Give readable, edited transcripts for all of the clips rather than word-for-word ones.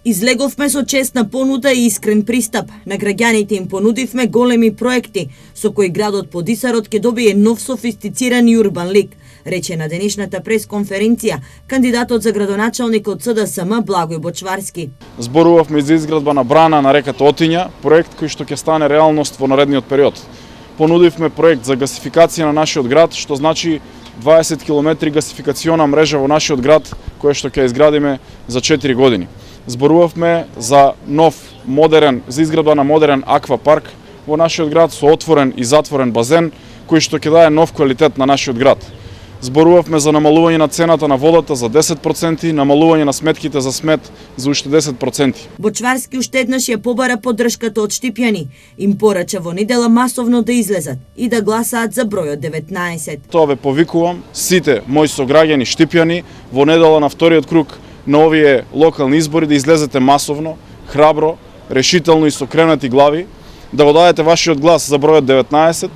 Излеговме со честна понуда и искрен пристап. На граѓаните им понудивме големи проекти, со кои градот Подисарот ќе добие нов софистициран и урбан лик, рече на денешната пресконференција кандидатот за градоначалник од СДСМ Благој Бочварски. Зборувавме за изградба на брана на реката Отиња, проект кој што ќе стане реалност во наредниот период. Понудивме проект за гасификација на нашиот град, што значи 20 км гасификациона мрежа во нашиот град, која што ќе изградиме за 4 години. Зборувавме за за изградба на модерен аквапарк во нашиот град со отворен и затворен базен, кој што ќе даде нов квалитет на нашиот град. Зборувавме за намалување на цената на водата за 10%, намалување на сметките за смет за уште 10%. Бочварски уште еднаш ја побара поддршката од штипјани. Им порача во недела масовно да излезат и да гласаат за бројот 19. Тоа ве повикувам сите мои сограѓани штипјани во недела на вториот круг на овие локални избори да излезете масовно, храбро, решително и со кренати глави, да го дадете вашиот глас за бројот 19,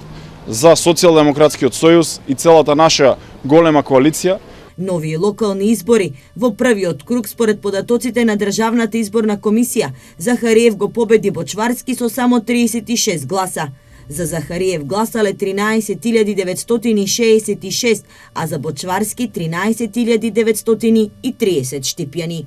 за Социјалдемократскиот сојуз и целата наша голема коалиција. Нови локални избори во првиот круг според податоците на Државната изборна комисија, Захариев го победи Бочварски со само 36 гласа. За Захариев гласале 13.966, а за Бочварски 13.930 штипјани.